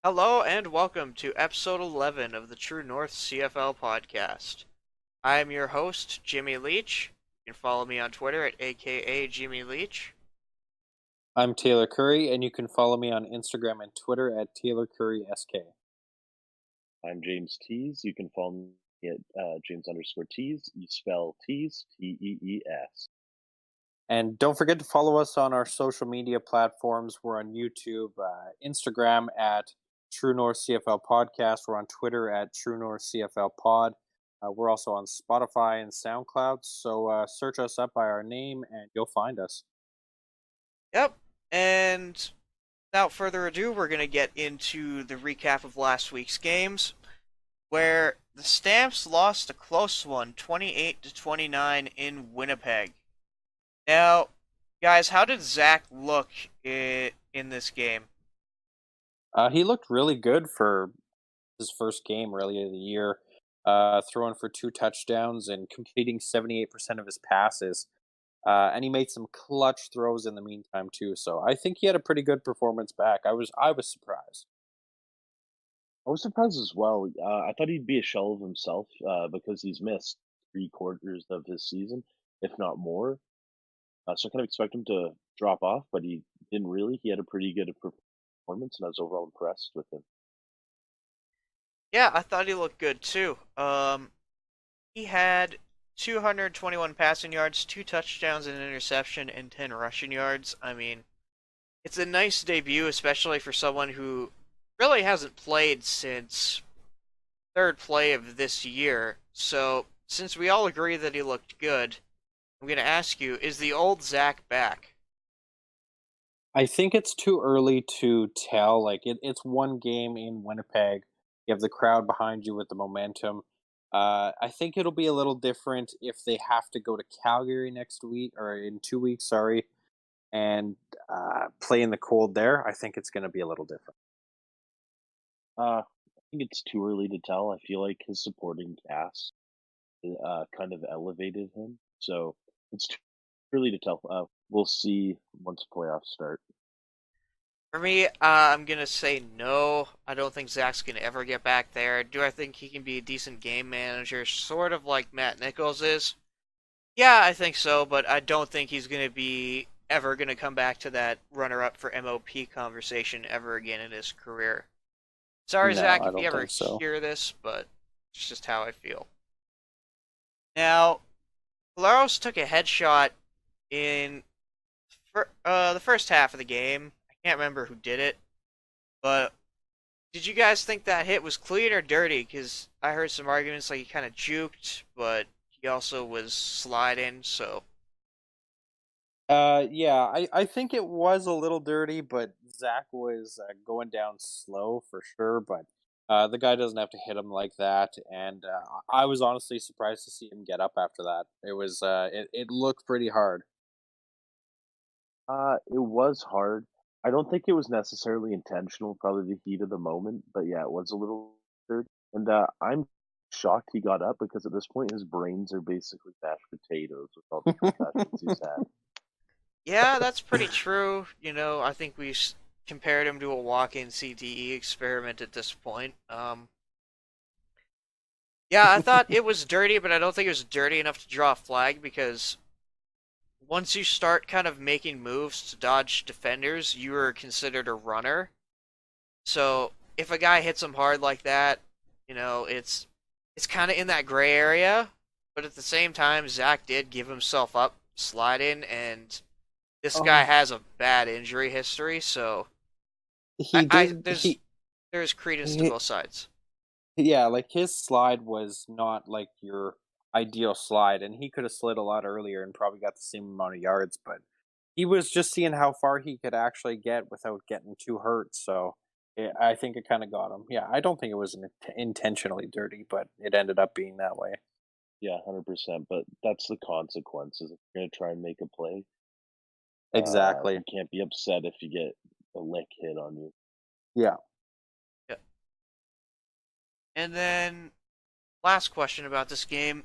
Hello and welcome to episode 11 of the True North CFL podcast. I am your host, Jimmy Leach. You can follow me on Twitter at aka Jimmy Leach. I'm Taylor Curry, and you can follow me on Instagram and Twitter at TaylorCurrySK. I'm James Tees. You can follow me at James_Tees. You spell Tees, Tees. And don't forget to follow us on our social media platforms. We're on YouTube, Instagram at True North CFL Podcast. We're on Twitter at True North CFL Pod. We're also on Spotify and SoundCloud. So search us up by our name and you'll find us. Yep, and without further ado, we're going to get into the recap of last week's games, where the Stamps lost a close one, 28-29 in Winnipeg. Now, guys, how did Zach look in this game? He looked really good for his first game, really, of the year, throwing for 2 touchdowns and completing 78% of his passes. And he made some clutch throws in the meantime too. So I think he had a pretty good performance back. I was surprised. I was surprised as well. I thought he'd be a shell of himself because he's missed 3 quarters of his season, if not more. So I kind of expect him to drop off, but he didn't really. He had a pretty good performance, and I was overall impressed with him. Yeah, I thought he looked good too. He had 221 passing yards, 2 touchdowns, and an interception, and 10 rushing yards. I mean, it's a nice debut, especially for someone who really hasn't played since third play of this year. So, since we all agree that he looked good, I'm going to ask you, is the old Zach back? I think it's too early to tell. Like it's one game in Winnipeg. You have the crowd behind you with the momentum. I think it'll be a little different if they have to go to Calgary next week or in 2 weeks. Sorry, and play in the cold there. I think it's going to be a little different. I think it's too early to tell. I feel like his supporting cast kind of elevated him, so it's too early to tell. We'll see once playoffs start. For me, I'm going to say no. I don't think Zach's going to ever get back there. Do I think he can be a decent game manager, sort of like Matt Nichols is? Yeah, I think so, but I don't think he's going to be ever going to come back to that runner-up for MOP conversation ever again in his career. Sorry, No, Zach, I if you don't ever think so. hear this, but it's just how I feel. Now, Claros took a headshot in the first half of the game. I can't remember who did it, but did you guys think that hit was clean or dirty? Because I heard some arguments like he kind of juked, but he also was sliding, so. Yeah, I think it was a little dirty, but Zach was going down slow for sure. But the guy doesn't have to hit him like that, and I was honestly surprised to see him get up after that. It looked pretty hard. It was hard. I don't think it was necessarily intentional, probably the heat of the moment, but yeah, it was a little weird. And I'm shocked he got up because at this point his brains are basically mashed potatoes with all the concussions he's had. Yeah, that's pretty true. I think we compared him to a walk-in CTE experiment at this point. Yeah, I thought it was dirty, but I don't think it was dirty enough to draw a flag because once you start kind of making moves to dodge defenders, you are considered a runner. So if a guy hits him hard like that, it's kind of in that gray area. But at the same time, Zach did give himself up sliding, and this guy Oh, has a bad injury history, so he did. there's credence to He both sides. Yeah, like his slide was not like your ideal slide, and he could have slid a lot earlier and probably got the same amount of yards, but he was just seeing how far he could actually get without getting too hurt. So yeah, I think it kind of got him. Yeah, I don't think it was intentionally dirty, but it ended up being that way. Yeah, 100%. But that's the consequences. If you're gonna try and make a play, Exactly. you can't be upset if you get a lick hit on you. Yeah. Yeah. And then last question about this game.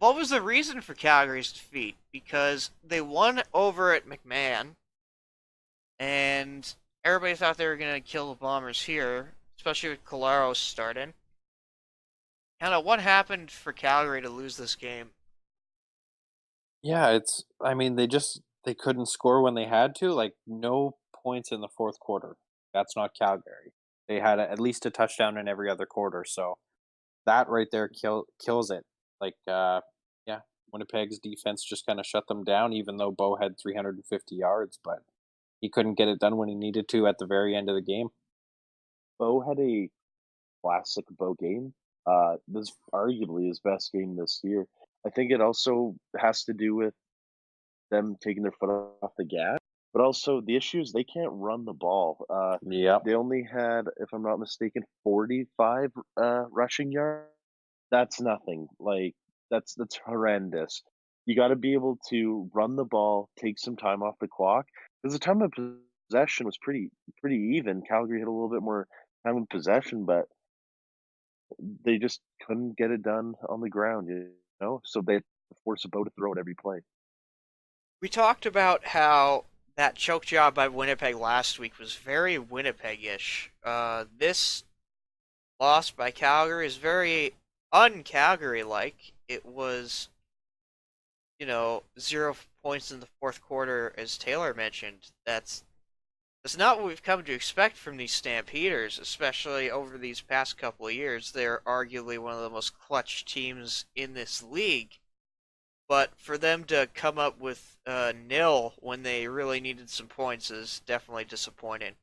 What was the reason for Calgary's defeat? Because they won over at McMahon, and everybody thought they were going to kill the Bombers here. especially with Collaros starting. Kind of what happened for Calgary to lose this game? Yeah, I mean, they couldn't score when they had to, like, no points in the 4th quarter. That's not Calgary. They had at least a touchdown in every other quarter, so that right there kills it. Like, yeah, Winnipeg's defense just kinda shut them down even though Bo had 350 yards, but he couldn't get it done when he needed to at the very end of the game. Bo had a classic Bo game. This is arguably his best game this year. I think it also has to do with them taking their foot off the gas, but also the issue is they can't run the ball. Yep. They only had, if I'm not mistaken, 45 rushing yards. That's nothing. Like that's horrendous. You got to be able to run the ball, take some time off the clock. Because the time of possession was pretty even. Calgary had a little bit more time of possession, but they just couldn't get it done on the ground. You know, so they had to force a bow to throw it every play. We talked about how that choke job by Winnipeg last week was very Winnipeg-ish. This loss by Calgary is very un-Calgary-like. It was, 0 points in the fourth quarter, as Taylor mentioned. That's not what we've come to expect from these Stampeders, especially over these past couple of years. They're arguably one of the most clutch teams in this league. But for them to come up with nil when they really needed some points is definitely disappointing.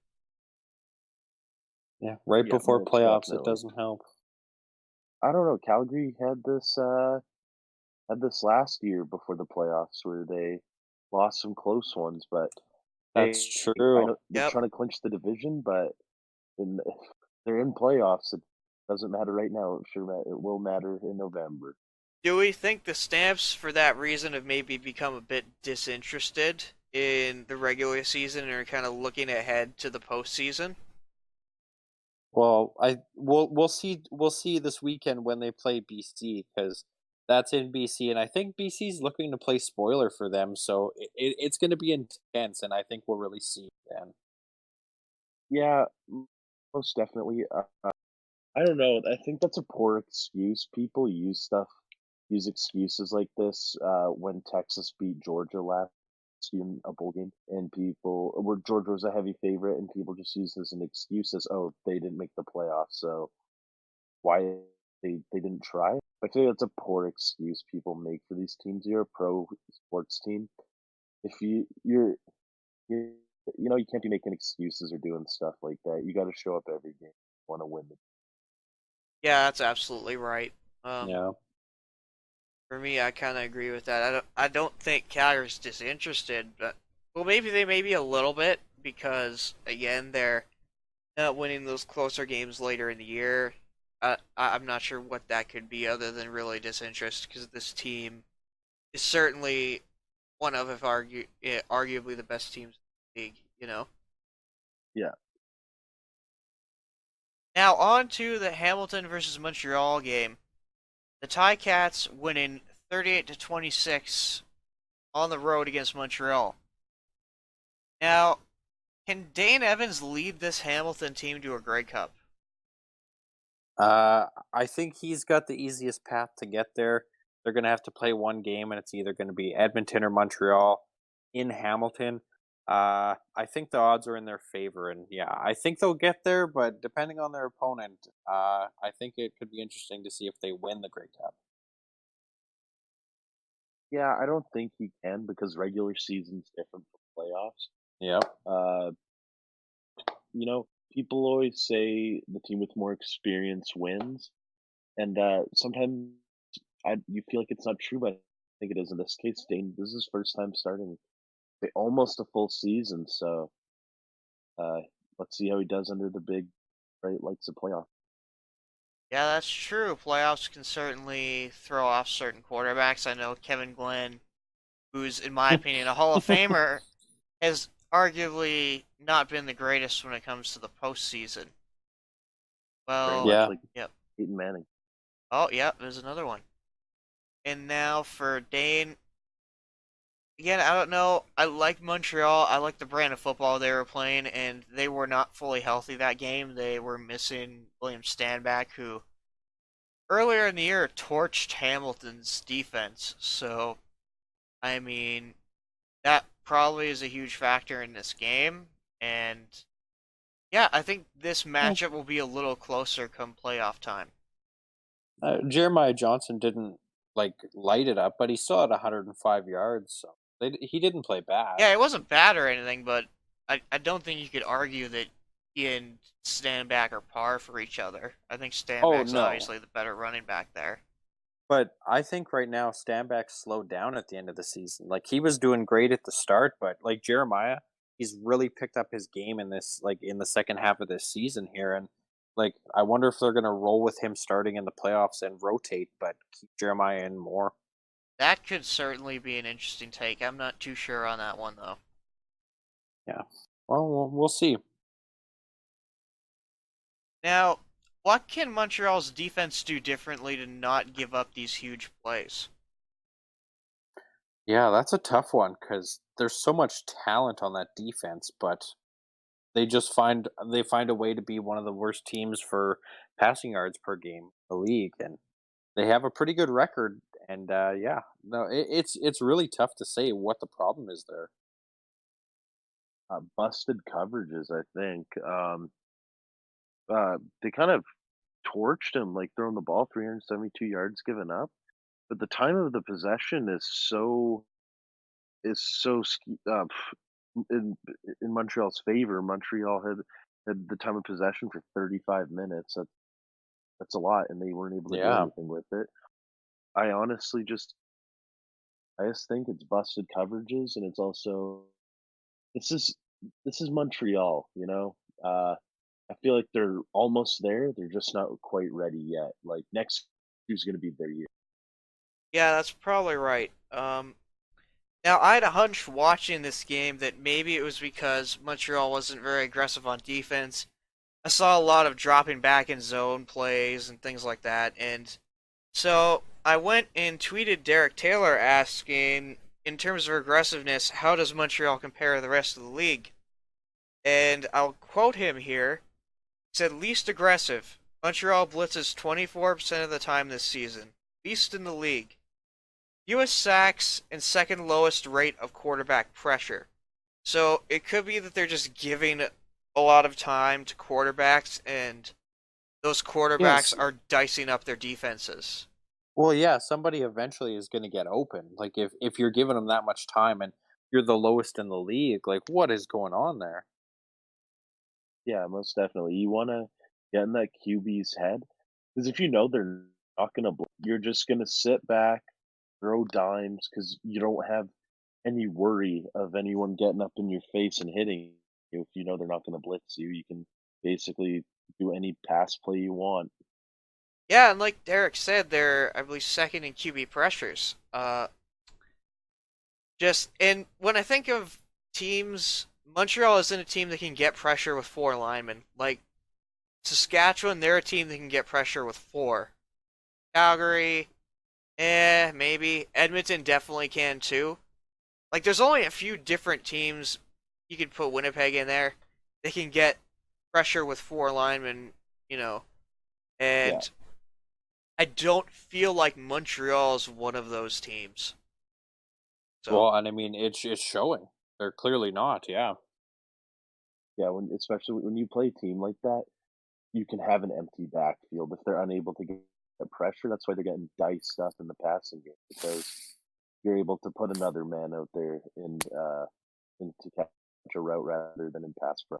Yeah, right Yeah, before most playoffs, it definitely. doesn't help. I don't know. Calgary had this last year before the playoffs where they lost some close ones, but That's they I true. know they're Yep. trying to clinch the division, but if they're in playoffs, it doesn't matter right now. It will matter in November. Do we think the Stamps, for that reason, have maybe become a bit disinterested in the regular season and are kind of looking ahead to the postseason? Well, we'll see this weekend when they play BC because that's in BC, and I think BC's looking to play spoiler for them, so it's going to be intense, and I think we'll really see then. Yeah, most definitely. I don't know. I think that's a poor excuse. People use excuses like this when Texas beat Georgia last year in a bowl game, and people where Georgia was a heavy favorite, and people just use this as an excuse as, oh, they didn't make the playoffs, so why they didn't try. I feel that's a poor excuse people make for these teams. You're a pro sports team. If you you can't be making excuses or doing stuff like that. You got to show up every game. Want to win the Yeah, that's absolutely right. Um, Yeah. for me, I kind of agree with that. I don't think Calgary's disinterested, but well, maybe they may be a little bit because again, they're not winning those closer games later in the year. I'm not sure what that could be other than really disinterest because this team is certainly one of, if arguably the best teams in the league. Yeah. Now on to the Hamilton versus Montreal game. The Ticats winning 38 to 26 on the road against Montreal. Now, can Dane Evans lead this Hamilton team to a Grey Cup? I think he's got the easiest path to get there. They're going to have to play one game, and it's either going to be Edmonton or Montreal in Hamilton. I think the odds are in their favor, and yeah, I think they'll get there. But depending on their opponent, I think it could be interesting to see if they win the Grey Cup. Yeah, I don't think he can because regular season's different from playoffs. Yep. Uh, people always say the team with more experience wins, and sometimes you feel like it's not true, but I think it is in this case. Dane, this is his first time starting almost a full season, so uh, let's see how he does under the big bright lights of playoff. Yeah, that's true. Playoffs can certainly throw off certain quarterbacks. I know Kevin Glenn, who's in my opinion a Hall of Famer, has arguably not been the greatest when it comes to the postseason. Very Well, much Yeah. like yep. Peyton Manning. Oh, yeah, there's another one. And now for Dane, Again, I don't know. I like Montreal. I like the brand of football they were playing, and they were not fully healthy that game. They were missing William Stanback, who earlier in the year torched Hamilton's defense. So, I mean, that probably is a huge factor in this game. And yeah, I think this Yeah. matchup will be a little closer come playoff time. Jeremiah Johnson didn't light it up, but he still had 105 yards. So he didn't play bad. Yeah, it wasn't bad or anything, but I don't think you could argue that he and Stanback are par for each other. I think Oh Stanback's no, obviously the better running back there. but I think right now Stanback slowed down at the end of the season. Like he was doing great at the start, but like Jeremiah, he's really picked up his game in this in the second half of this season here, and I wonder if they're gonna roll with him starting in the playoffs and rotate, but keep Jeremiah in more. That could certainly be an interesting take. I'm not too sure on that one though. Yeah. Well, we'll see. Now, what can Montreal's defense do differently to not give up these huge plays? Yeah, that's a tough one because there's so much talent on that defense, but they find a way to be one of the worst teams for passing yards per game in the league, and they have a pretty good record. And yeah, no, it's really tough to say what the problem is there. Busted coverages, I think. They kind of torched him, like throwing the ball 372 yards given up. But the time of the possession in Montreal's favor. Montreal had the time of possession for 35 minutes. That's a lot, and they weren't able to do Yeah. anything with it. I honestly I just think it's busted coverages, and it's also this is this is Montreal, you know. I feel like they're almost there. They're just not quite ready yet. Like next year's going to be their year. Yeah, that's probably right. Now I had a hunch watching this game that maybe it was because Montreal wasn't very aggressive on defense. I saw a lot of dropping back in zone plays and things like that, and so I went and tweeted Derek Taylor asking, in terms of aggressiveness, how does Montreal compare to the rest of the league? And I'll quote him here. He said, least aggressive. Montreal blitzes 24% of the time this season. Least in the league. U.S. sacks and second lowest rate of quarterback pressure. So it could be that they're just giving a lot of time to quarterbacks, and those quarterbacks Yes. are dicing up their defenses. Well, yeah. Somebody eventually is going to get open. Like if you're giving them that much time and you're the lowest in the league, like what is going on there? Yeah, most definitely. You want to get in that QB's head because if you know they're not going to, you're just going to sit back, throw dimes because you don't have any worry of anyone getting up in your face and hitting you. If you know they're not going to blitz you, you can basically do any pass play you want. Yeah, and like Derek said, they're I believe second in QB pressures. Just and when I think of teams, Montreal isn't a team that can get pressure with four linemen. Like Saskatchewan, they're a team that can get pressure with four. Calgary, maybe. Edmonton definitely can too. Like there's only a few different teams you could put Winnipeg in there. They can get pressure with four linemen, you know, Yeah. and I don't feel like Montreal's one of those teams. So Well, and I mean it's showing. They're clearly not. Yeah. Yeah, especially when you play a team like that, you can have an empty backfield if they're unable to get the pressure. That's why they're getting diced up in the passing game because you're able to put another man out there in to catch a route rather than in pass pro.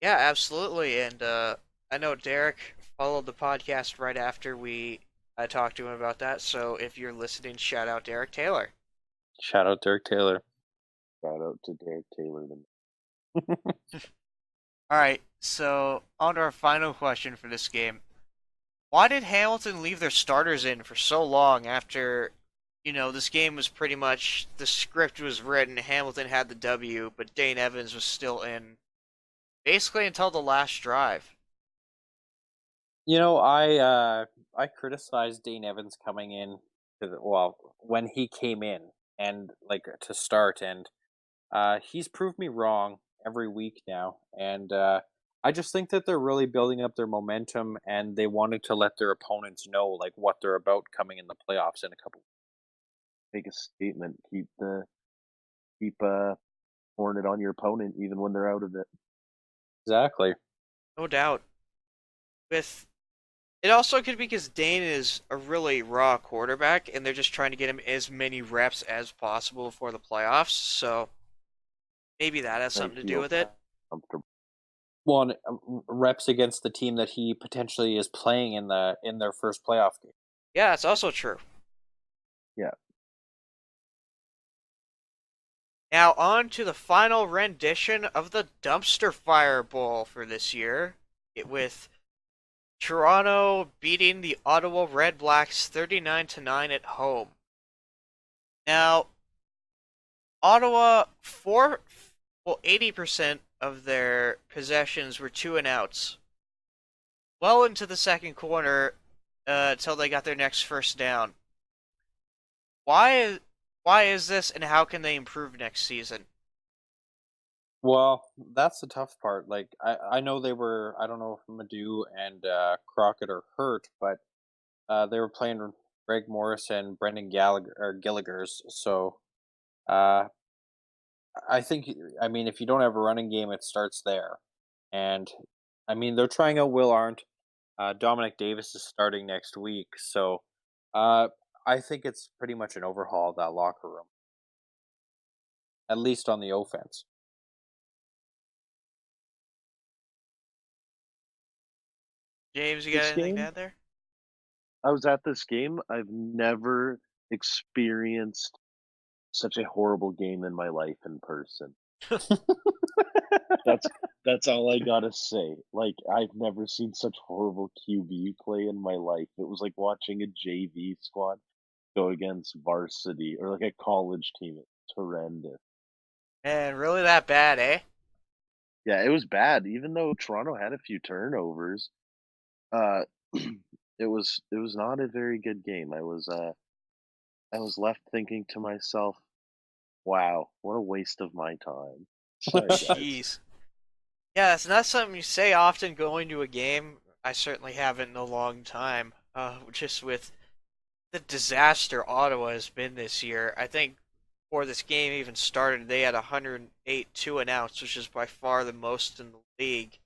yeah, absolutely. And I know Derek followed the podcast right after we I talked to him about that. So if you're listening, shout out Derek Taylor. Shout out Derek Taylor. Shout out to Derek Taylor. All right, so on to our final question for this game. Why did Hamilton leave their starters in for so long after, this game was pretty much the script was written, Hamilton had the W, but Dane Evans was still in basically until the last drive. You know, I criticized Dane Evans coming in when he came in, and like to start, and he's proved me wrong every week now, and I just think that they're really building up their momentum, and they wanted to let their opponents know like what they're about coming in the playoffs in a couple. Make a statement. Keep pouring it on your opponent even when they're out of it. Exactly. No doubt. With it also could be because Dane is a really raw quarterback, and they're just trying to get him as many reps as possible for the playoffs. So maybe that has I something to do feel with it. comfortable. Well, and, reps against the team that he potentially is playing in their first playoff game. Yeah, that's also true. Yeah. Now on to the final rendition of the Dumpster Fire Bowl for this year, with Toronto beating the Ottawa Red Blacks 39-9 at home. Now, Ottawa 80% of their possessions were two and outs. Well into the second quarter, until they got their next first down. Why why is this, and how can they improve next season? Well, that's the tough part. Like I know they were, I don't know if Madhu and Crockett are hurt, but they were playing Greg Morris and Brendan Gallagher or Gilligers. So uh, I think, I mean, if you don't have a running game, it starts there. And I mean, they're trying out Will Arndt. Dominic Davis is starting next week, so uh, I think it's pretty much an overhaul of that locker room, at least on the offense. James, you got This anything to game, add there? I was at this game. I've never experienced such a horrible game in my life in person. That's that's all I gotta say. Like I've never seen such horrible QB play in my life. It was like watching a JV squad go against varsity or like a college team. It's horrendous. Man, really that bad, eh? Yeah, it was bad. Even though Toronto had a few turnovers, uh, it was not a very good game. I was left thinking to myself, "Wow, what a waste of my time." Sorry, guys. Jeez. Yeah, it's not something you say often going to a game. I certainly haven't in a long time. Just with the disaster Ottawa has been this year. I think before this game even started, they had 108 two and outs, which is by far the most in the league.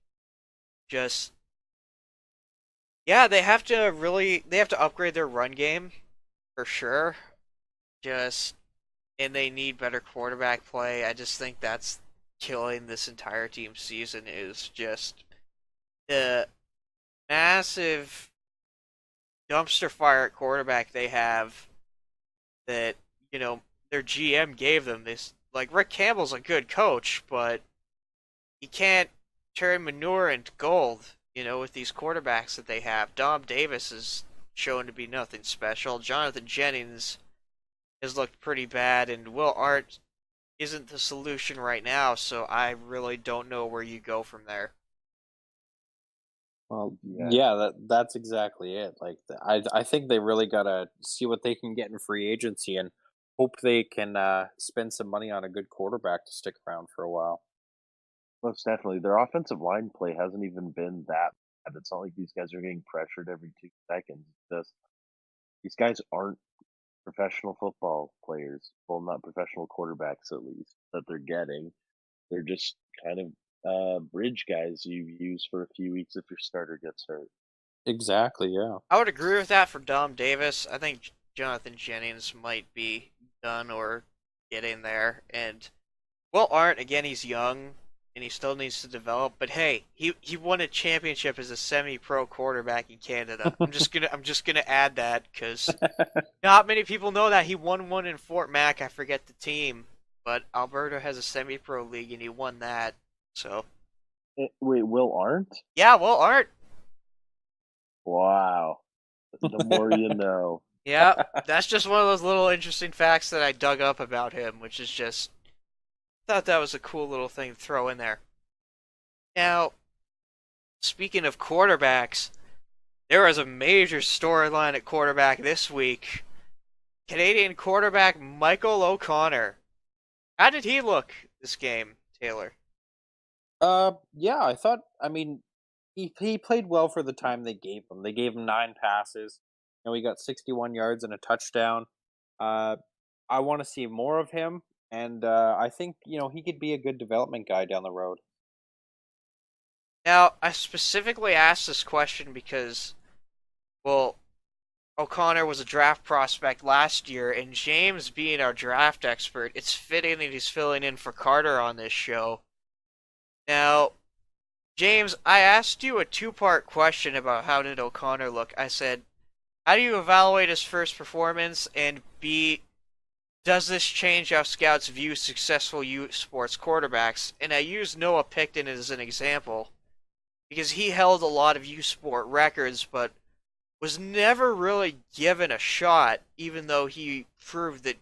Just yeah, they have to upgrade their run game for sure. Just and they need better quarterback play. I just think that's killing this entire team's season is just the massive dumpster fire at quarterback they have that, their GM gave them this. Like, Rick Campbell's a good coach, but he can't turn manure into gold, with these quarterbacks that they have. Dom Davis is shown to be nothing special. Jonathan Jennings has looked pretty bad, and Will Art isn't the solution right now, so I really don't know where you go from there. Well, Yeah, yeah, that's exactly it. Like I think they really gotta see what they can get in free agency and hope they can spend some money on a good quarterback to stick around for a while. most definitely. Their offensive line play hasn't even been that bad. It's not like these guys are getting pressured every 2 seconds. Just these guys aren't professional football players. Well, not professional quarterbacks, at least that they're getting. They're just kind of bridge guys you use for a few weeks if your starter gets hurt. Exactly. Yeah. I would agree with that for Dom Davis. I think Jonathan Jennings might be done or getting there. And Will Arndt, again, he's young and he still needs to develop. But hey, he won a championship as a semi-pro quarterback in Canada. I'm just gonna add that because not many people know that he won one in Fort Mac. I forget the team, but Alberta has a semi-pro league and he won that. So Wait, Will Arndt? yeah, Will Arndt. Wow. The more you know. Yeah, that's just one of those little interesting facts that I dug up about him, which is just thought that was a cool little thing to throw in there. Now, speaking of quarterbacks, there was a major storyline at quarterback this week Canadian quarterback Michael O'Connor. How did he look this game, Taylor? Yeah, I thought. I mean, he played well for the time they gave him. They gave him 9 passes. He got 61 yards and a touchdown. Uh, I want to see more of him, and I think he could be a good development guy down the road. Now, I specifically asked this question because, well, O'Connor was a draft prospect last year, and James being our draft expert, it's fitting that he's filling in for Carter on this show. Now, James, I asked you a two-part question about how did O'Connor look. I said, how do you evaluate his first performance? And B, does this change how scouts view successful youth sports quarterbacks? And I used Noah Picton as an example because he held a lot of youth sport records, but was never really given a shot, even though he proved that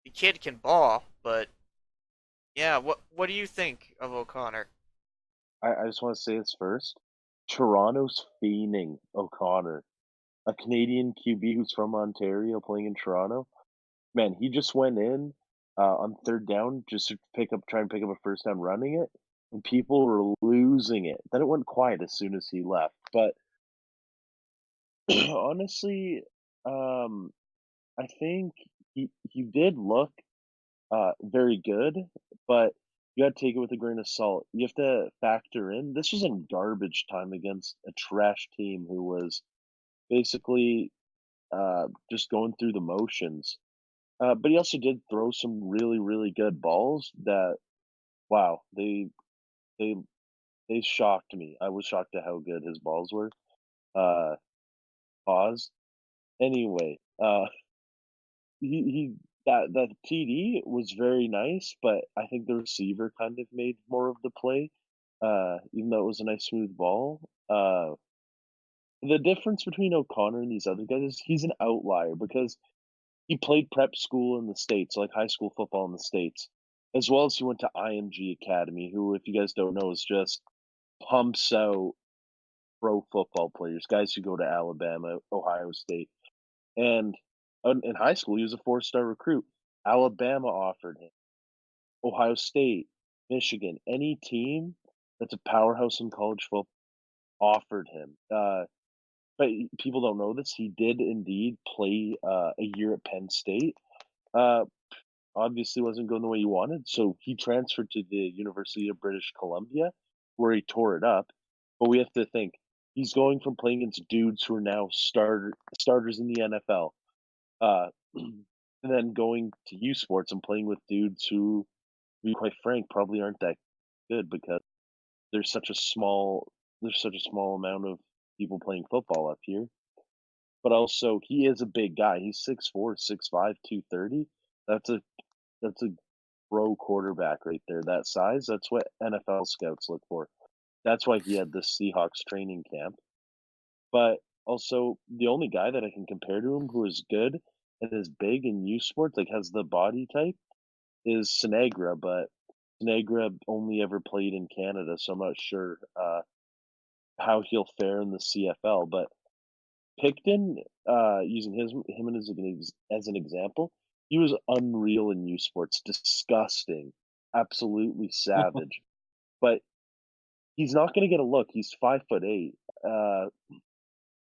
the kid can ball. But yeah, what do you think of O'Connor? I just want to say this first. Toronto's fiending O'Connor, a Canadian QB who's from Ontario playing in Toronto. Man, he just went in on third down just to try and pick up a first down running it, and people were losing it. Then it went quiet as soon as he left. But honestly, um, I think he did look very good, but you gotta take it with a grain of salt. You have to factor in this was in garbage time against a trash team who was basically just going through the motions. But he also did throw some really, really good balls that wow, they they shocked me. I was shocked at how good his balls were. Uh pause. Anyway, he that TD was very nice, but I think the receiver kind of made more of the play, even though it was a nice smooth ball. The difference between O'Connor and these other guys is he's an outlier because he played prep school in the States, like high school football in the States, as well as he went to IMG Academy, who, if you guys don't know, is just pumps out pro football players, guys who go to Alabama, Ohio State. And in high school, he was a four-star recruit. Alabama offered him. Ohio State, Michigan, any team that's a powerhouse in college football offered him. But people don't know this. He did indeed play a year at Penn State. Uh, Obviously, wasn't going the way he wanted, so he transferred to the University of British Columbia, where he tore it up. But we have to think he's going from playing against dudes who are now starters in the NFL, uh, and then going to U Sports and playing with dudes who, to be quite frank, probably aren't that good because there's such a small there's such a small amount of people playing football up here. But also, he is a big guy. He's 6'4", 6'5", 230. That's a that's a pro quarterback right there. That size, that's what NFL scouts look for. That's why he had this Seahawks training camp. But also, the only guy that I can compare to him who is good and is big in U Sports, like has the body type, is Sinegra, but Sinegra only ever played in Canada, so I'm not sure how he'll fare in the CFL. But Picton, using him as an example, he was unreal in U Sports, disgusting, absolutely savage. But he's not going to get a look. He's 5'8",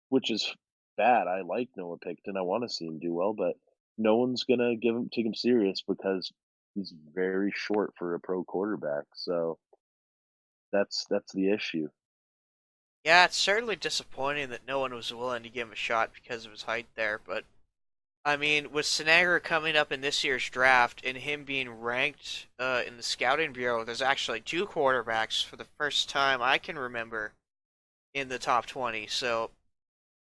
which is bad. I like Noah Picton. I want to see him do well, but no one's gonna take him serious because he's very short for a pro quarterback. So that's the issue. Yeah, it's certainly disappointing that no one was willing to give him a shot because of his height there, but I mean, with Sinagra coming up in this year's draft and him being ranked in the scouting bureau, there's actually two quarterbacks for the first time I can remember in the top 20. So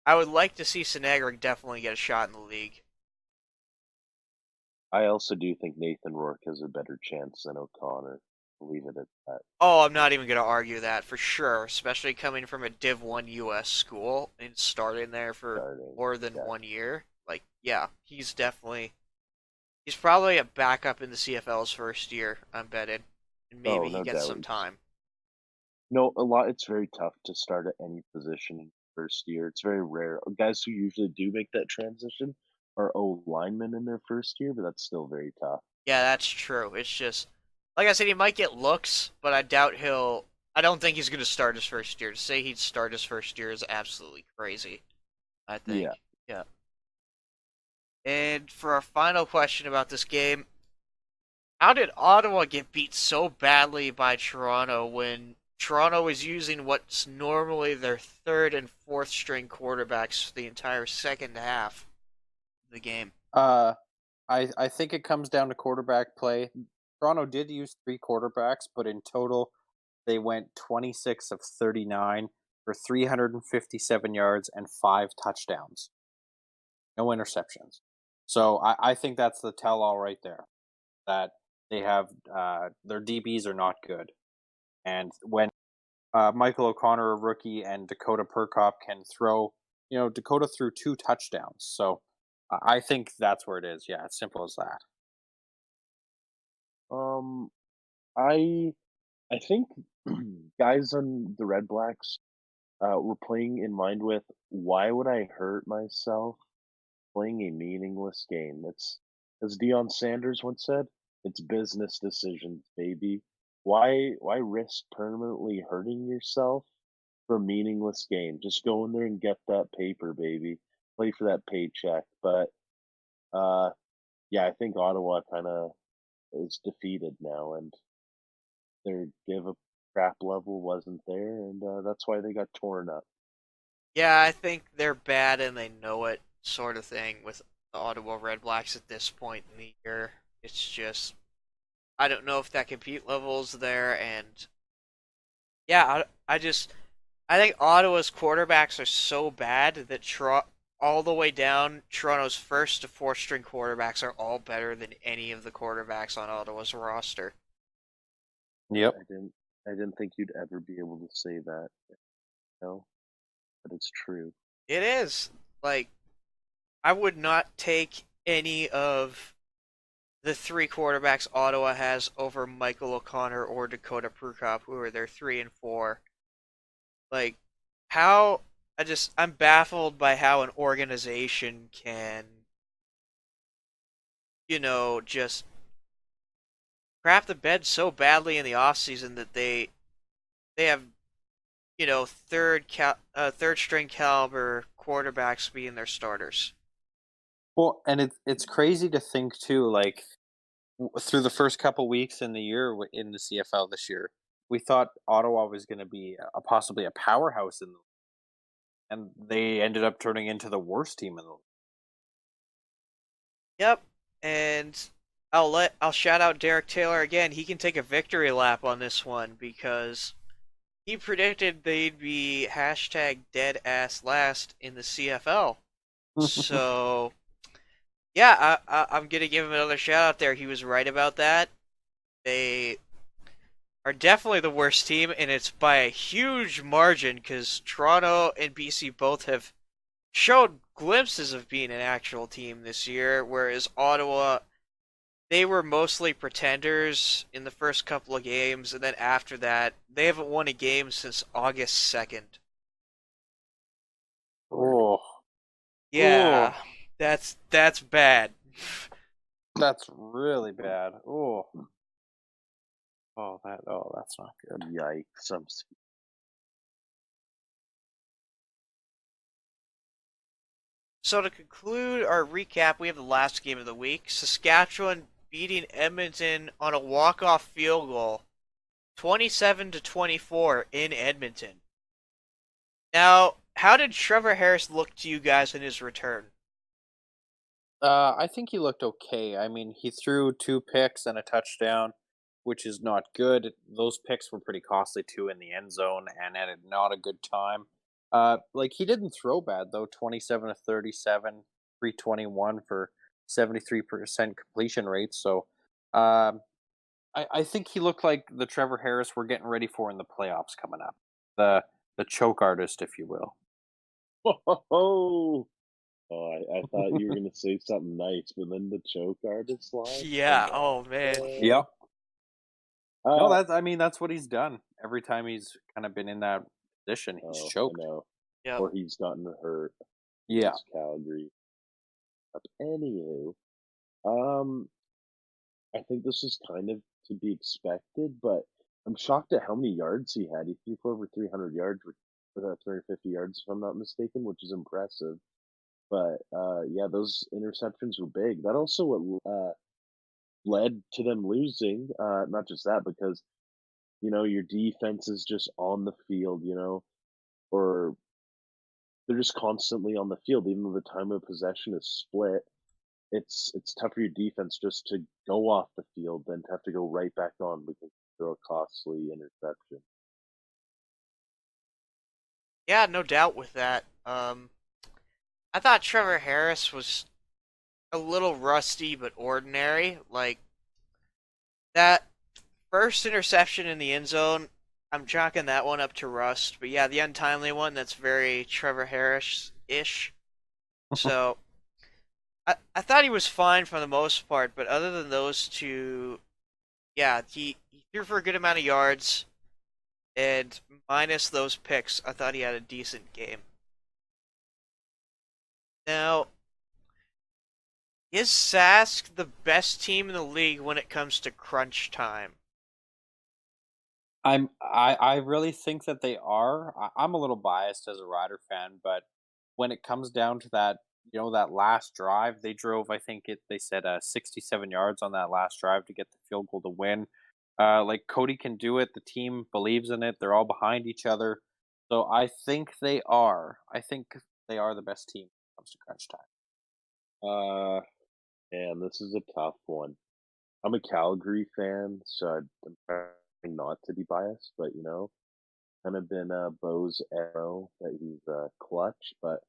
I would like to see Sinagra definitely get a shot in the league. I also do think Nathan Rourke has a better chance than O'Connor. Leave it at that. Oh, I'm not even going to argue that for sure, especially coming from a Div 1 US school and starting there for Starting, more than yeah. 1 year. Like, yeah, he's probably a backup in the CFL's first year, I'm betting. And maybe Oh, he no gets doubt. some time. No, a lot. It's very tough to start at any position in first year. It's very rare. Guys who usually do make that transition are O linemen in their first year, but that's still very tough. Yeah, that's true. It's just like I said, he might get looks, but I doubt he'll. I don't think he's going to start his first year. To say he'd start his first year is absolutely crazy. I Yeah. think. Yeah. And for our final question about this game, how did Ottawa get beat so badly by Toronto when Toronto was using what's normally their third and fourth string quarterbacks for the entire second half of the game? Uh, I think it comes down to quarterback play. Toronto did use 3 quarterbacks, but in total, they went 26 of 39 for 357 yards and 5 touchdowns. No interceptions. So I think that's the tell all right there, that they have, their DBs are not good. And when Michael O'Connor, a rookie, and Dakota Perkop can throw, Dakota threw 2 touchdowns. So I think that's where it is. Yeah, it's simple as that. Um, I I think guys on the Red Blacks were playing in mind with why would I hurt myself playing a meaningless game? It's as Deion Sanders once said, it's business decisions, baby. Why risk permanently hurting yourself for a meaningless game? Just go in there and get that paper, baby. Play for that paycheck. But uh yeah, I think Ottawa kinda is defeated now and their give a crap level wasn't there and that's why they got torn up. Yeah, I think they're bad and they know it, sort of thing, with the Ottawa Red Blacks at this point in the year. It's just, I don't know if that compete level is there, and yeah, I think Ottawa's quarterbacks are so bad that all the way down, Toronto's first to fourth string quarterbacks are all better than any of the quarterbacks on Ottawa's roster. Yep. I didn't think you'd ever be able to say that, no, but it's true. It is. Like, I would not take any of the three quarterbacks Ottawa has over Michael O'Connor or Dakota Prukop, who are their 3 and 4. Like, how I'm baffled by how an organization can, just crap the bed so badly in the off season that they have, third string caliber quarterbacks being their starters. Well, and it's crazy to think too, like through the first couple weeks in the year in the CFL this year, we thought Ottawa was going to be possibly a powerhouse in the, and they ended up turning into the worst team in the. Yep, and I'll shout out Derek Taylor again. He can take a victory lap on this one because he predicted they'd be hashtag dead ass last in the CFL. So yeah, I'm gonna give him another shout out there. He was right about that. They are definitely the worst team, and it's by a huge margin because Toronto and BC both have showed glimpses of being an actual team this year, whereas Ottawa, they were mostly pretenders in the first couple of games, and then after that, they haven't won a game since August 2nd. Oh, Yeah, oh, that's bad. that's really bad. Oh, that's not good. Yikes! So to conclude our recap, we have the last game of the week: Saskatchewan beating Edmonton on a walk-off field goal, 27-24 in Edmonton. Now, how did Trevor Harris look to you guys in his return? I think he looked okay. I mean, he threw 2 picks and a touchdown, which is not good. Those picks were pretty costly too in the end zone and at not a good time. Like he didn't throw bad though. 27 to 37, 321 for 73% completion rate. So, um, I think he looked like the Trevor Harris we're getting ready for in the playoffs coming up. The choke artist, if you will. Oh, I thought you were gonna say something nice, but then the choke artist line. Come Yeah, on. oh man. Yep. No, Uh, that's what he's done. Every time he's kind of been in that position, he's oh, I choked. know. Yep. Or he's gotten hurt Yeah. against Calgary. up. Anywho, um, I think this is kind of to be expected, but I'm shocked at how many yards he had. He threw for over 300 yards with 350 yards, if I'm not mistaken, which is impressive. But yeah, those interceptions were big. That also led to them losing. Not just that, because your defense is just on the field, or they're just constantly on the field, even though the time of possession is split. It's tough for your defense just to go off the field than to have to go right back on because you throw a costly interception. Yeah, no doubt with that. I thought Trevor Harris was a little rusty but ordinary. Like that first interception in the end zone, I'm chalking that one up to rust. But yeah, the untimely one, that's very Trevor Harris ish. So I thought he was fine for the most part, but other than those two, yeah, he threw for a good amount of yards, and minus those picks, I thought he had a decent game. Now, is Sask the best team in the league when it comes to crunch time? I really think that they are. I'm a little biased as a Rider fan, but when it comes down to that, that last drive, they drove. I think they said 67 yards on that last drive to get the field goal to win. Like Cody can do it. The team believes in it. They're all behind each other. So I think they are. I think they are the best team when it comes to crunch time. Uh, and this is a tough one. I'm a Calgary fan, so I'm trying not to be biased, but kind of been Bo's arrow that he's clutch. But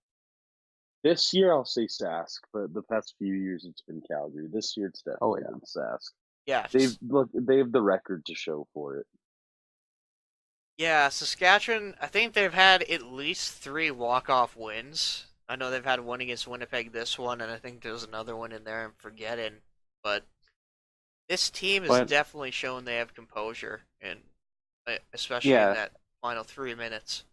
this year I'll say Sask, but the past few years it's been Calgary. This year it's Oh definitely yeah. been Sask. Yeah, They have the record to show for it. yeah, Saskatchewan, I think they've had at least three walk-off wins. I know they've had one against Winnipeg this one, and I think there's another one in there I'm forgetting. But this team has But definitely shown they have composure, and especially in yeah, that final 3 minutes.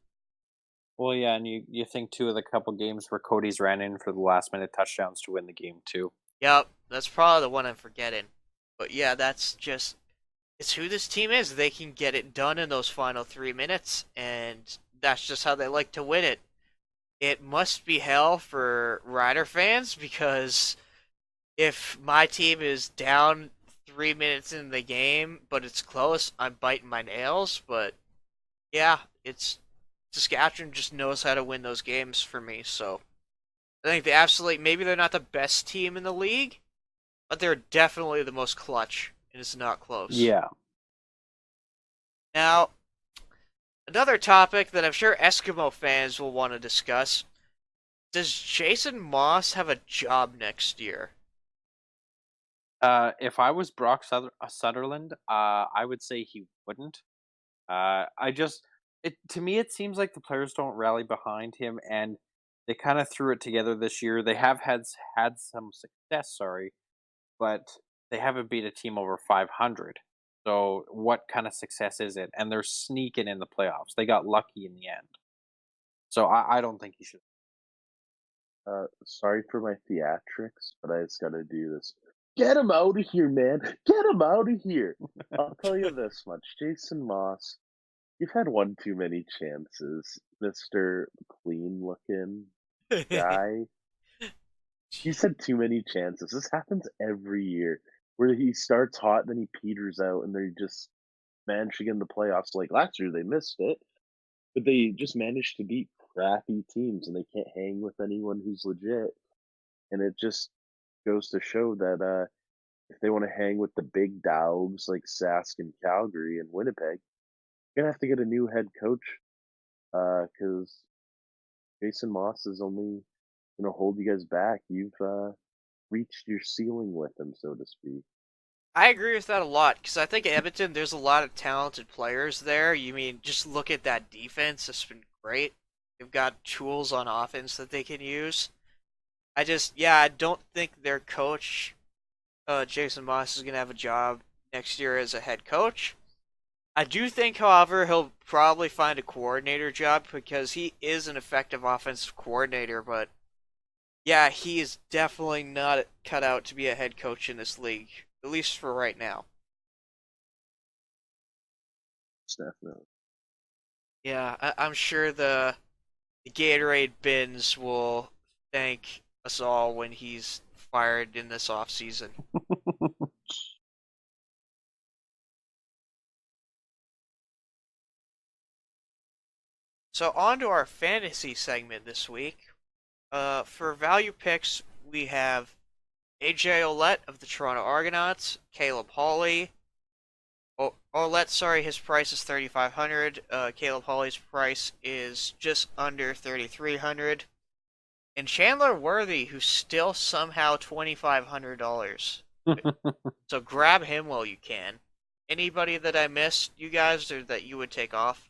well, yeah, and you think too of the couple games where Cody's ran in for the last minute touchdowns to win the game too. Yep, that's probably the one I'm forgetting. But yeah, it's who this team is. They can get it done in those final 3 minutes, and that's just how they like to win it. It must be hell for Rider fans because if my team is down 3 minutes in the game, but it's close, I'm biting my nails. But yeah, it's Saskatchewan just knows how to win those games for me. So I think they absolutely maybe they're not the best team in the league, but they're definitely the most clutch, and it's not close. Yeah. Now, another topic that I'm sure Eskimo fans will want to discuss: does Jason Moss have a job next year? If I was Sutherland, I would say he wouldn't. I just it to me it seems like the players don't rally behind him, and they kind of threw it together this year. They have had some success, sorry, but they haven't beat a team over 500. So what kind of success is it? And they're sneaking in the playoffs. They got lucky in the end. So I don't think he should. Sorry for my theatrics, but I just got to do this. Get him out of here, man! Get him out of here! I'll tell you this much, Jason Moss. You've had one too many chances, Mister Clean-looking guy. He's had too many chances. This happens every year, where he starts hot, then he peters out, and they just manage to get in the playoffs. Like last year, they missed it, but they just managed to beat crappy teams, and they can't hang with anyone who's legit. And it just goes to show that if they want to hang with the big dogs like Sask and Calgary and Winnipeg, you're gonna have to get a new head coach because Jason Moss is only gonna hold you guys back. You've reached your ceiling with him, so to speak. I agree with that a lot because I think Edmonton, there's a lot of talented players there. You mean just look at that defense; it's been great. They've got tools on offense that they can use. Yeah, I don't think their coach, Jason Moss, is gonna have a job next year as a head coach. I do think, however, he'll probably find a coordinator job because he is an effective offensive coordinator. But Yeah, he is definitely not cut out to be a head coach in this league, at least for right now. Definitely. Yeah, I'm sure the Gatorade bins will thank us all when he's fired in this off season. So on to our fantasy segment this week. For value picks, we have AJ Ouellette of the Toronto Argonauts, Caleb Hawley. Ouellette, sorry, his price is 3,500. Caleb Hawley's price is just under 3,300. And Chandler Worthy, who's still somehow $2,500. So grab him while you can. Anybody that I missed, you guys, or that you would take off?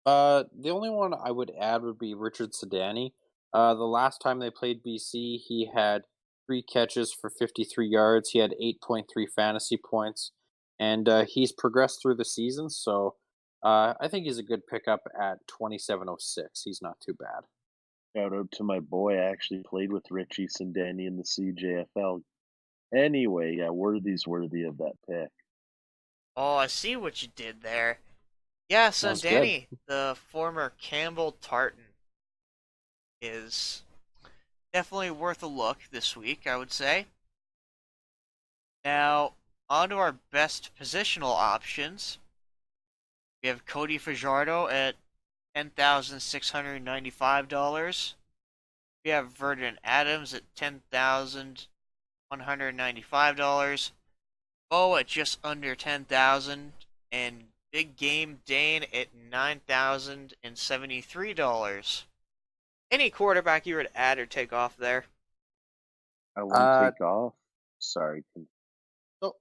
The only one I would add would be Richard Sedani. The last time they played BC, he had 3 catches for 53 yards. He had 8.3 fantasy points, and he's progressed through the season. So I think he's a good pickup at 2706. He's not too bad. Shout out to my boy. I actually played with Richie Sindani in the CJFL. Anyway, yeah, Worthy's worthy of that pick. Oh, I see what you did there. Yeah, That son was good. Danny, the former Campbell Tartan, is definitely worth a look this week, I would say. Now, on to our best positional options. We have Cody Fajardo at $10,695. We have Verdon Adams at $10,195. Bo at just under 10,000, and Big Game Dane at $9,073. Any quarterback you would add or take off there? I wouldn't Uh, take off. Sorry. so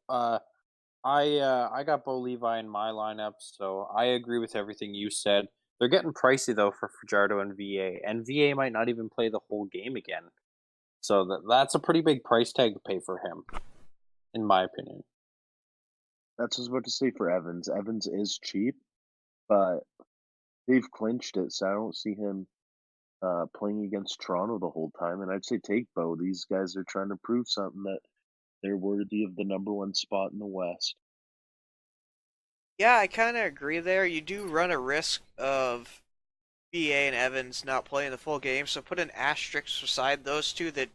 I got Bo Levi in my lineup, so I agree with everything you said. They're getting pricey though for Fajardo and VA, and VA might not even play the whole game again. So that's a pretty big price tag to pay for him, in my opinion. That's what I was about to say for Evans. Evans is cheap, but they've clinched it, so I don't see him playing against Toronto the whole time. And I'd say take Bo. These guys are trying to prove something that they're worthy of the number one spot in the West. Yeah, I kind of agree there. You do run a risk of BA and Evans not playing the full game, so put an asterisk beside those two that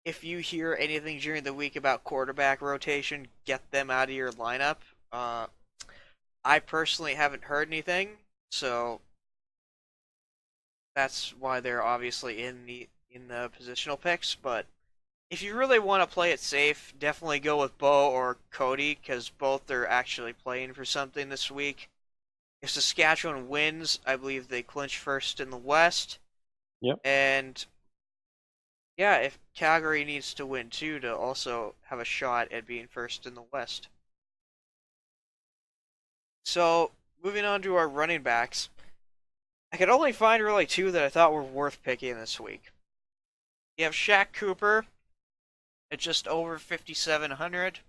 if you hear anything during the week about quarterback rotation, get them out of your lineup. Uh, I personally haven't heard anything, so that's why they're obviously in the positional picks. But if you really want to play it safe, definitely go with Bo or Cody because both are actually playing for something this week. If Saskatchewan wins, I believe they clinch first in the West. Yep. And yeah, if Calgary needs to win too to also have a shot at being first in the West. So, moving on to our running backs, I could only find really two that I thought were worth picking this week. You have Shaq Cooper at just over 5,700,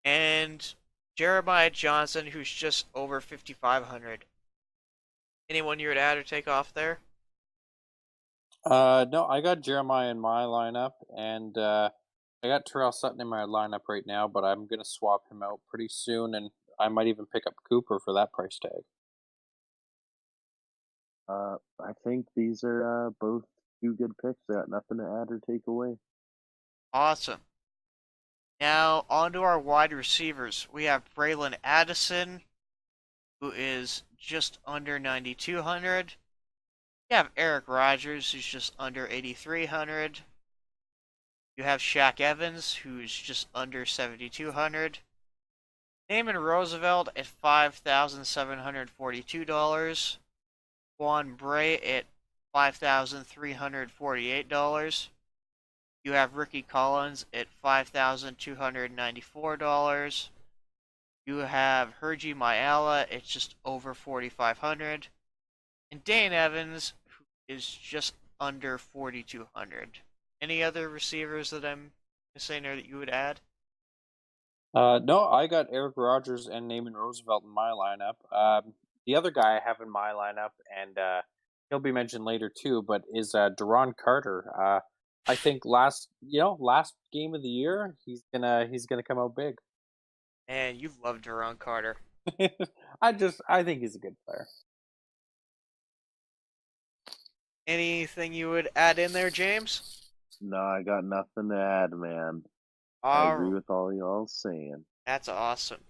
and Jeremiah Johnson, who's just over 5,500. Anyone you would add or take off there? No, I got Jeremiah in my lineup, and I got Terrell Sutton in my lineup right now, but I'm gonna swap him out pretty soon, and I might even pick up Cooper for that price tag. I think these are both two good picks. I got nothing to add or take away. Awesome. Now, on to our wide receivers. We have Braylon Addison, who is just under 9,200. You have Eric Rogers, who's just under 8,300. You have Shaq Evans, who's just under 7,200. Naaman Roosevelt at $5,742. Juan Bray at $5,348. You have Ricky Collins at $5,294. You have Hergy Mayala at just over 4,500. And Dane Evans, who is just under 4,200. Any other receivers that I'm missing or that you would add? No, I got Eric Rogers and Naaman Roosevelt in my lineup. The other guy I have in my lineup, and he'll be mentioned later too, but is Duron Carter. I think last game of the year, he's gonna come out big. And you love Duron Carter. I think he's a good player. Anything you would add in there, James? No, I got nothing to add, man. I agree Oh, with all y'all saying. that's awesome.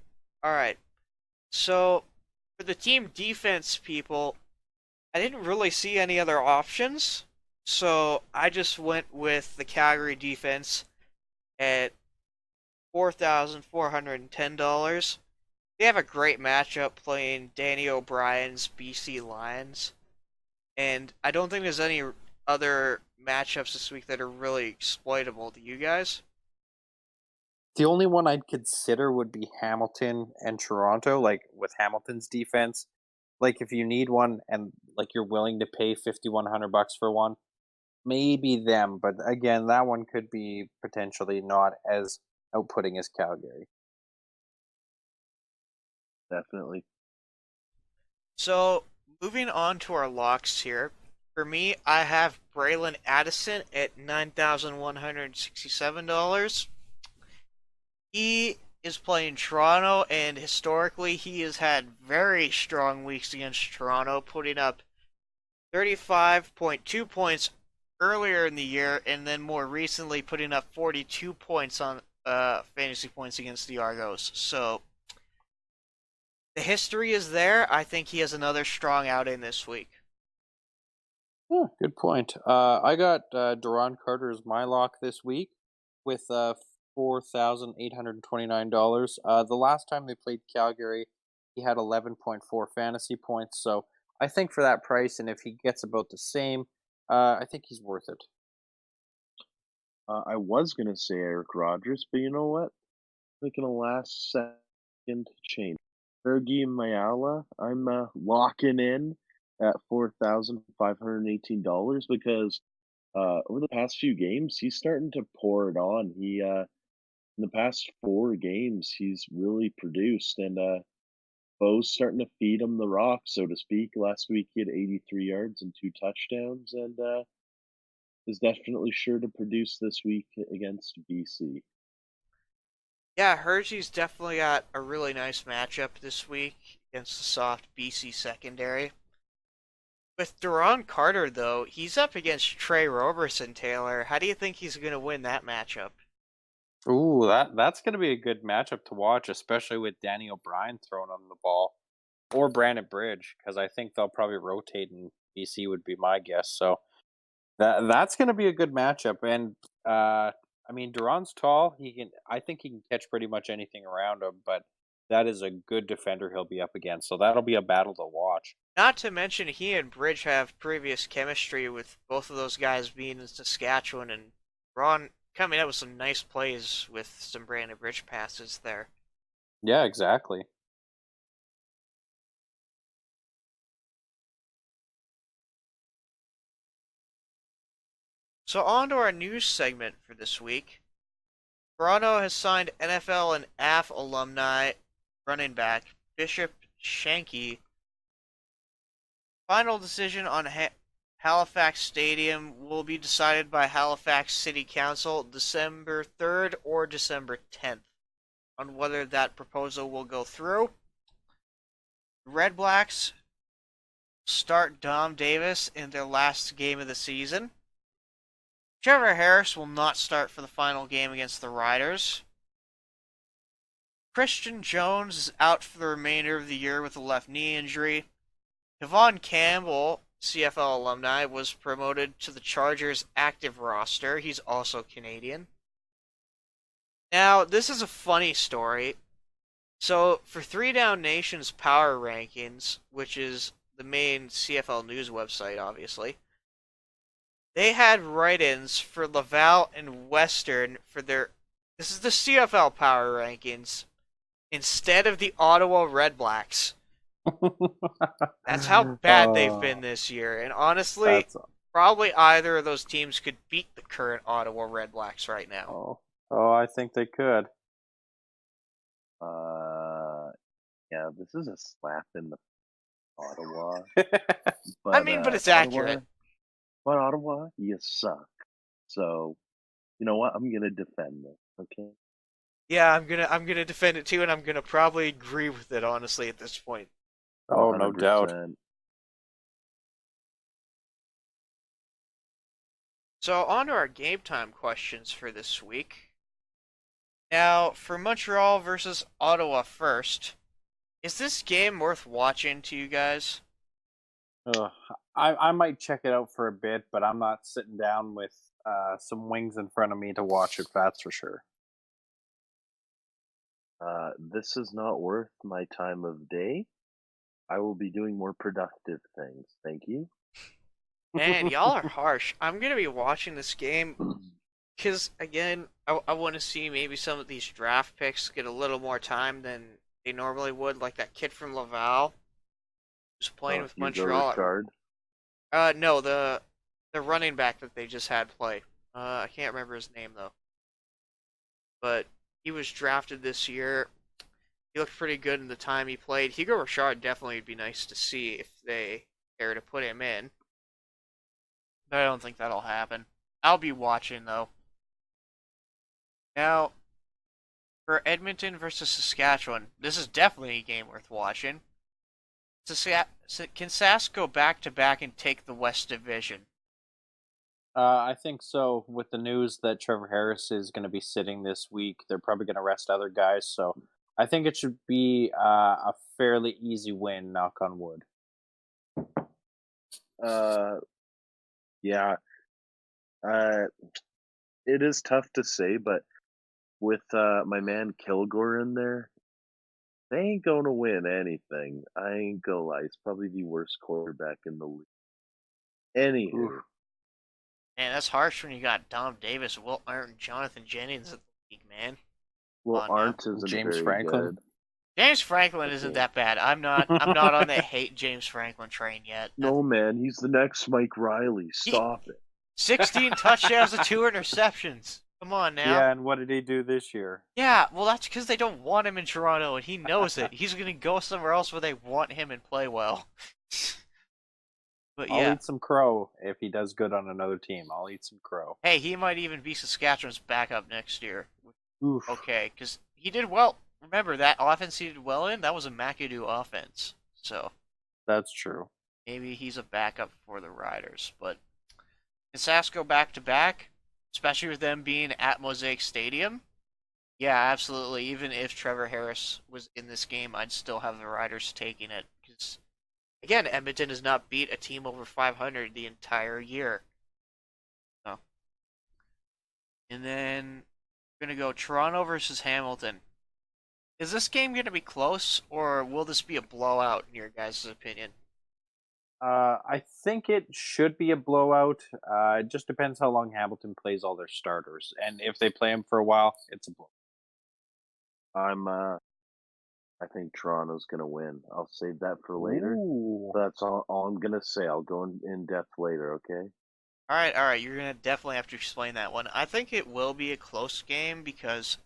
All right. So, for the team defense people, I didn't really see any other options. So, I just went with the Calgary defense at $4,410. They have a great matchup playing Danny O'Brien's BC Lions. And I don't think there's any other matchups this week that are really exploitable. Do you guys? The only one I'd consider would be Hamilton and Toronto, like with Hamilton's defense. Like if you need one and like you're willing to pay $5,100 for one, maybe them. But again, that one could be potentially not as outputting as Calgary. Definitely. So, moving on to our locks here. For me, I have Braylon Addison at $9,167. He is playing Toronto, and historically, he has had very strong weeks against Toronto, putting up 35.2 points earlier in the year, and then more recently putting up 42 points on fantasy points against the Argos. So the history is there. I think he has another strong outing this week. Yeah, good point. I got Duron Carter as my lock this week with $4,829. The last time they played Calgary, he had 11.4 fantasy points. So I think for that price, and if he gets about the same, I think he's worth it. I was gonna say Eric Rogers, but you know what? Making a last second change. Sergei Mayala, I'm locking in at $4,518 because over the past few games, he's starting to pour it on. He in the past 4 games, he's really produced, and Bo's starting to feed him the rock, so to speak. Last week, he had 83 yards and 2 touchdowns, and is definitely sure to produce this week against BC. Yeah, Hershey's definitely got a really nice matchup this week against the soft BC secondary. With Duron Carter, though, he's up against Trey Roberson, Taylor. How do you think he's going to win that matchup? Ooh, that's going to be a good matchup to watch, especially with Danny O'Brien throwing on the ball or Brandon Bridge, because I think they'll probably rotate in BC would be my guess. So that's going to be a good matchup, and I mean Duran's tall. I think he can catch pretty much anything around him, but that is a good defender he'll be up against. So that'll be a battle to watch. Not to mention, he and Bridge have previous chemistry with both of those guys being in Saskatchewan, and Ron coming up with some nice plays with some Brandon Bridge passes there. Yeah, exactly. So, on to our news segment for this week. Toronto has signed NFL and AF alumni running back Bishop Shanky. Final decision on Halifax Stadium will be decided by Halifax City Council December 3rd or December 10th on whether that proposal will go through. The Red Blacks start Dom Davis in their last game of the season. Trevor Harris will not start for the final game against the Riders. Christian Jones is out for the remainder of the year with a left knee injury. Devon Campbell, CFL alumni, was promoted to the Chargers active roster. He's also Canadian. Now, this is a funny story. So, for Three Down Nation's Power Rankings, which is the main CFL news website, obviously, they had write-ins for Laval and Western for their. This is the CFL Power Rankings instead of the Ottawa Red Blacks. That's how bad they've been Oh, this year. And honestly, that's probably either of those teams could beat the current Ottawa Red Blacks right now. oh oh. I think they could. Uh, yeah, this is a slap in the Ottawa, I but mean, but it's Ottawa, accurate. Ottawa, you suck. So you know what? I'm gonna defend this. Okay. Yeah, I'm gonna defend it too, and I'm gonna probably agree with it honestly at this point. Oh, no doubt. 100%. So on to our game time questions for this week. Now, for Montreal versus Ottawa first, is this game worth watching to you guys? Ugh. I might check it out for a bit, but I'm not sitting down with some wings in front of me to watch it. That's for sure. This is not worth my time of day. I will be doing more productive things. Thank you. Man, y'all are harsh. I'm gonna be watching this game because, again, I want to see maybe some of these draft picks get a little more time than they normally would, like that kid from Laval who's playing with Hugo Montreal. Richard. No, the running back that they just had play. I can't remember his name though, but he was drafted this year. He looked pretty good in the time he played. Hugo Richard definitely would be nice to see if they care to put him in, but I don't think that'll happen. I'll be watching though. Now, for Edmonton versus Saskatchewan, this is definitely a game worth watching. Can Sask go back to back and take the West Division? I think so. With the news that Trevor Harris is going to be sitting this week, they're probably going to rest other guys. So I think it should be a fairly easy win. Knock on wood. Uh, yeah. Uh, it is tough to say, but with my man Kilgore in there, they ain't gonna win anything. I ain't gonna lie. He's probably the worst quarterback in the league. Oof. Anywho, Man, that's harsh when you got Dom Davis, Will Arndt, Jonathan Jennings in the league, man. Come well, on now. Arndt isn't James very Franklin. good. James Franklin isn't Okay. that bad. I'm not on the hate James Franklin train yet. No, man, he's the next Mike Riley. He Stop it. 16 touchdowns and 2 interceptions. Come on now. Yeah, and what did he do this year? Yeah, well that's because they don't want him in Toronto and he knows it. He's gonna go somewhere else where they want him and play well. But I'll yeah. eat some crow if he does good on another team. I'll eat some crow. Hey, he might even be Saskatchewan's backup next year. Oof, Okay, because he did well. Remember, that offense he did well in, that was a McAdoo offense. So that's true. maybe he's a backup for the Riders. But can Sask go back to back, especially with them being at Mosaic Stadium? Yeah, absolutely. Even if Trevor Harris was in this game, I'd still have the Riders taking it. Because, again, Edmonton has not beat a team over 500 the entire year. So. And then we're going to go Toronto versus Hamilton. Is this game going to be close, or will this be a blowout, in your guys' opinion? I think it should be a blowout. It just depends how long Hamilton plays all their starters, and if they play them for a while, it's a blowout. I'm I think Toronto's gonna win. I'll save that for later. Ooh. That's all I'm gonna say. I'll go in depth later, okay? All right, you're going to definitely have to explain that one. I think it will be a close game because,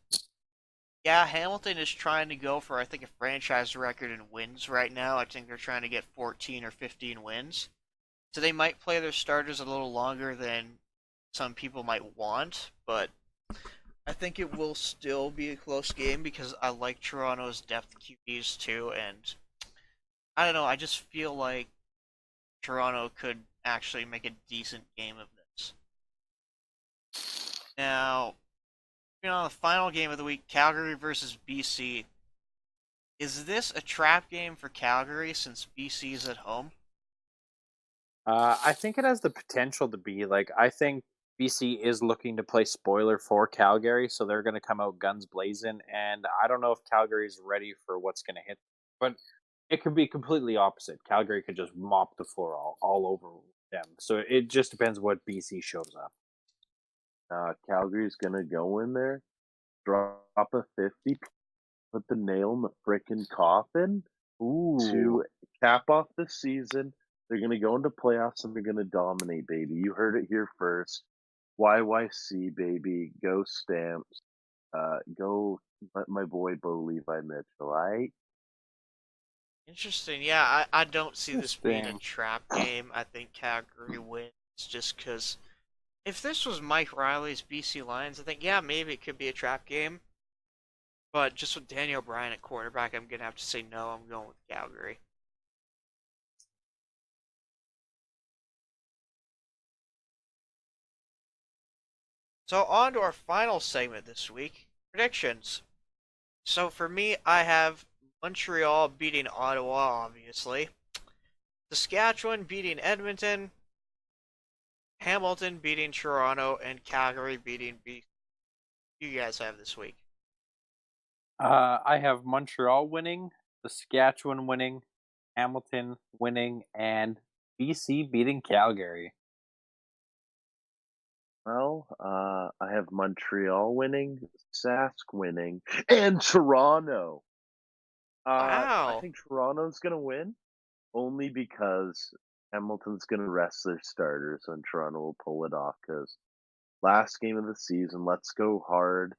yeah, Hamilton is trying to go for, I think, a franchise record in wins right now. I think they're trying to get 14 or 15 wins. So they might play their starters a little longer than some people might want, but I think it will still be a close game because I like Toronto's depth QBs too, and I don't know, I just feel like Toronto could actually make a decent game of this. Now, the final game of the week, Calgary versus BC. Is this a trap game for Calgary since BC is at home? I think it has the potential to be like. I think BC is looking to play spoiler for Calgary, so they're going to come out guns blazing. And I don't know if Calgary is ready for what's going to hit, but it could be completely opposite. Calgary could just mop the floor all over them. So it just depends what BC shows up. Calgary's gonna go in there, drop a 50, put the nail in the frickin' coffin Ooh, to cap off the season. They're gonna go into playoffs and they're gonna dominate, baby. You heard it here first. YYC, baby. Go Stamps. Go let my boy Bo Levi Mitchell. I Interesting. Yeah, I don't see this being a Interesting. trap game. I think Calgary wins just because if this was Mike Riley's BC Lions, I think, yeah, maybe it could be a trap game. But just with Daniel Bryan at quarterback, I'm going to have to say no. I'm going with Calgary. So, on to our final segment this week predictions. So, for me, I have Montreal beating Ottawa, obviously, Saskatchewan beating Edmonton, Hamilton beating Toronto, and Calgary beating BC. You guys have this week. I have Montreal winning, Saskatchewan winning, Hamilton winning, and BC beating Calgary. Well, I have Montreal winning, Sask winning, and Toronto. I Wow. think Toronto's gonna win only because Hamilton's gonna rest their starters and Toronto will pull it off. Because last game of the season, let's go hard.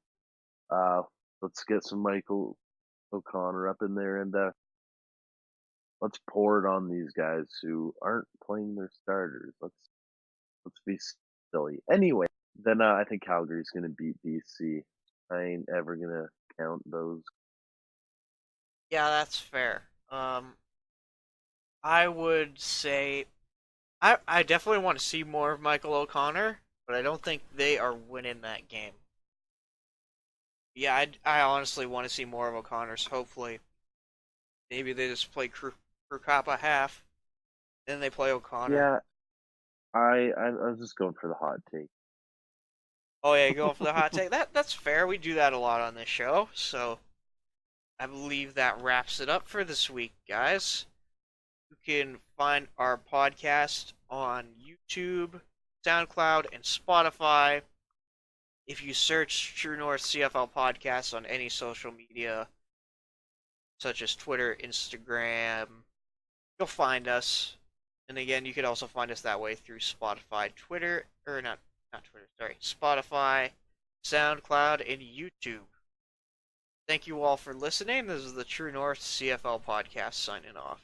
Uh, let's get some Michael O'Connor up in there and let's pour it on these guys who aren't playing their starters. Let's be silly. Anyway, then I think Calgary's gonna beat BC. I ain't ever gonna count those. Yeah, that's fair. I would say I definitely want to see more of Michael O'Connor, but I don't think they are winning that game. Yeah, I honestly want to see more of O'Connor's. Hopefully, maybe they just play Crew Kappa half, then they play O'Connor. Yeah, I was just going for the hot take. Oh yeah, going for the hot take. That's fair. We do that a lot on this show, so I believe that wraps it up for this week, guys. You can find our podcast on YouTube, SoundCloud, and Spotify. If you search True North CFL Podcast on any social media, such as Twitter, Instagram, you'll find us. And again, you could also find us that way through Spotify, Twitter, or not Twitter, sorry, Spotify, SoundCloud, and YouTube. Thank you all for listening. This is the True North CFL Podcast signing off.